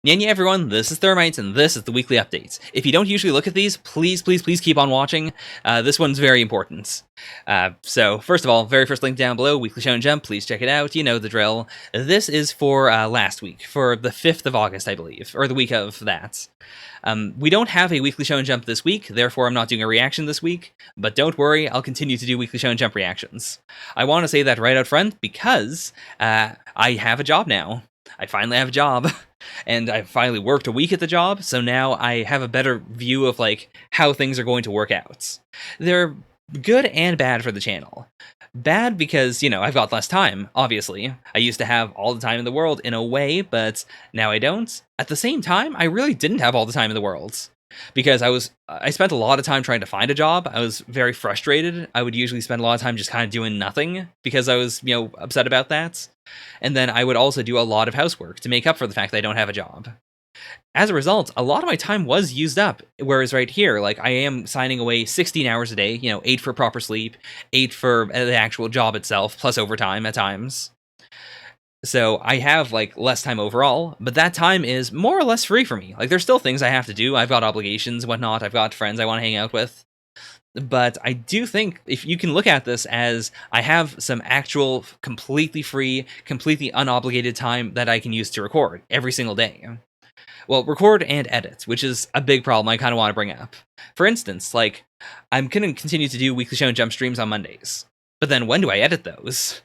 Nyanya everyone, this is Thermite, and this is the weekly updates. If you don't usually look at these, please keep on watching. This one's very important. So, first of all, very first link down below, Weekly Shonen Jump, please check it out, you know the drill. This is for last week, for the 5th of August, I believe, or the week of that. We don't have a Weekly Shonen Jump this week, therefore I'm not doing a reaction this week, but don't worry, I'll continue to do Weekly Shonen Jump reactions. I want to say that right out front because I have a job now. I finally have a job, and I finally worked a week at the job, so now I have a better view of like how things are going to work out. They're good and bad for the channel. Bad because, you know, I've got less time, obviously. I used to have all the time in the world in a way, but now I don't. At the same time, I really didn't have all the time in the world. Because I spent a lot of time trying to find a job. I was very frustrated. I would usually spend a lot of time just kind of doing nothing because I was, you know, upset about that. And then I would also do a lot of housework to make up for the fact that I don't have a job. As a result, a lot of my time was used up, whereas right here, like, I am signing away 16 hours a day, you know, 8 for proper sleep, 8 for the actual job itself, plus overtime at times. So I have, like, less time overall, but that time is more or less free for me. Like, there's still things I have to do. I've got obligations and whatnot. I've got friends I want to hang out with. But I do think if you can look at this as I have some actual completely free, completely unobligated time that I can use to record every single day. Well, record and edit, which is a big problem I kind of want to bring up. For instance, like, I'm going to continue to do Weekly Shonen Jump streams on Mondays. But then when do I edit those?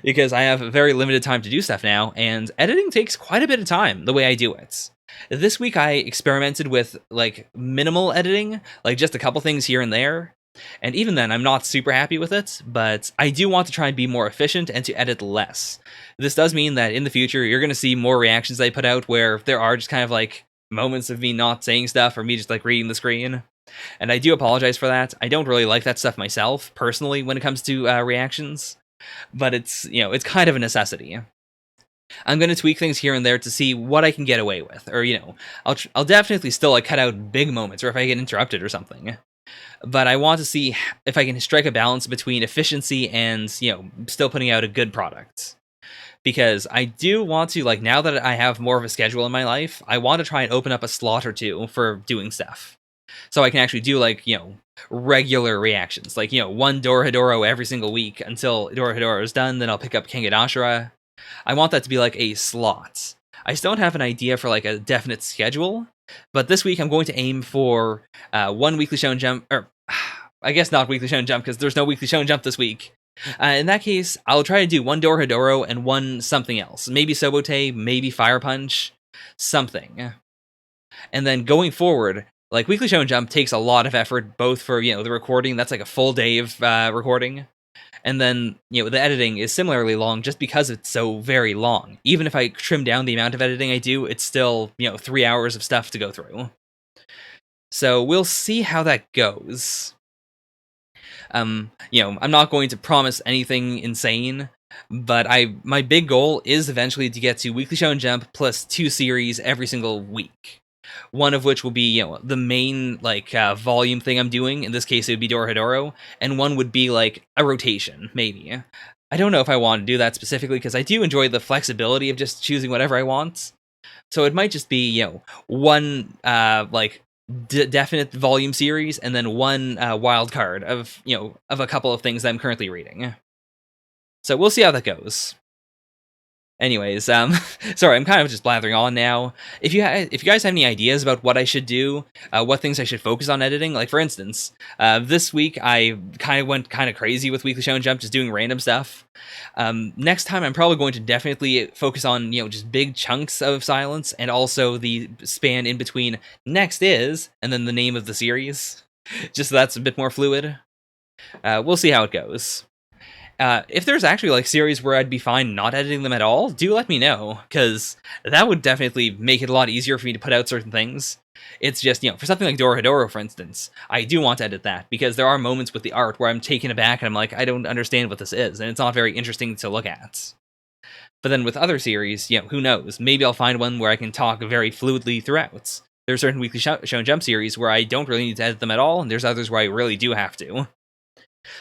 Because I have very limited time to do stuff now, and editing takes quite a bit of time, the way I do it. This week I experimented with, like, minimal editing, like just a couple things here and there, and even then I'm not super happy with it, but I do want to try and be more efficient and to edit less. This does mean that in the future you're going to see more reactions I put out where there are just kind of like moments of me not saying stuff or me just like reading the screen. And I do apologize for that. I don't really like that stuff myself, personally, when it comes to reactions. But it's, you know, it's kind of a necessity. I'm going to tweak things here and there to see what I can get away with. Or, you know, I'll definitely still like cut out big moments or if I get interrupted or something. But I want to see if I can strike a balance between efficiency and, you know, still putting out a good product. Because I do want to, like, now that I have more of a schedule in my life, I want to try and open up a slot or two for doing stuff. So I can actually do, like, you know, regular reactions. Like, you know, one Dorohedoro every single week until Dorohedoro is done, then I'll pick up Kengan. I want that to be like a slot. I still don't have an idea for like a definite schedule, but this week I'm going to aim for one Weekly Shonen Jump, or I guess not Weekly Shonen Jump because there's no Weekly Shonen Jump this week. In that case, I'll try to do one Dorohedoro and one something else. Maybe Sobote, maybe Fire Punch, something. And then going forward, like, Weekly Shonen Jump takes a lot of effort, both for, you know, the recording, that's like a full day of recording, and then, you know, the editing is similarly long just because it's so very long. Even if I trim down the amount of editing I do, it's still, you know, 3 hours of stuff to go through. So we'll see how that goes. You know, I'm not going to promise anything insane, but my big goal is eventually to get to Weekly Shonen Jump plus 2 series every single week. One of which will be, you know, the main, like, volume thing I'm doing. In this case, it would be Dorohedoro. And one would be, like, a rotation, maybe. I don't know if I want to do that specifically, because I do enjoy the flexibility of just choosing whatever I want. So it might just be, you know, one, like, definite volume series, and then one wild card of, you know, of a couple of things that I'm currently reading. So we'll see how that goes. Anyways, sorry, I'm kind of just blathering on now. If you guys have any ideas about what I should do, what things I should focus on editing, like, for instance, this week I kind of went kind of crazy with Weekly Shonen Jump, just doing random stuff. Next time I'm probably going to definitely focus on, you know, just big chunks of silence, and also the span in between next is, and then the name of the series, just so that's a bit more fluid. We'll see how it goes. If there's actually, like, series where I'd be fine not editing them at all, do let me know, because that would definitely make it a lot easier for me to put out certain things. It's just, you know, for something like Dorohedoro, for instance, I do want to edit that, because there are moments with the art where I'm taken aback and I'm like, I don't understand what this is, and it's not very interesting to look at. But then with other series, you know, who knows, maybe I'll find one where I can talk very fluidly throughout. There's certain Weekly Shonen Jump series where I don't really need to edit them at all, and there's others where I really do have to.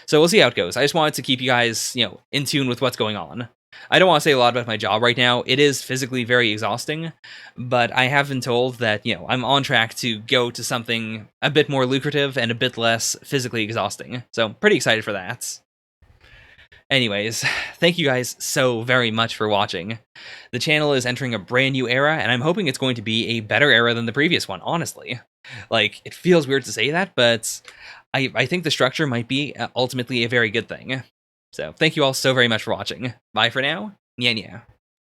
So we'll see how it goes. I just wanted to keep you guys, you know, in tune with what's going on. I don't want to say a lot about my job right now. It is physically very exhausting, but I have been told that, I'm on track to go to something a bit more lucrative and a bit less physically exhausting. So, pretty excited for that. Anyways, thank you guys so very much for watching. The channel is entering a brand new era, and I'm hoping it's going to be a better era than the previous one, honestly. Like, it feels weird to say that, but I think the structure might be ultimately a very good thing. So, thank you all so very much for watching. Bye for now. Nya nya.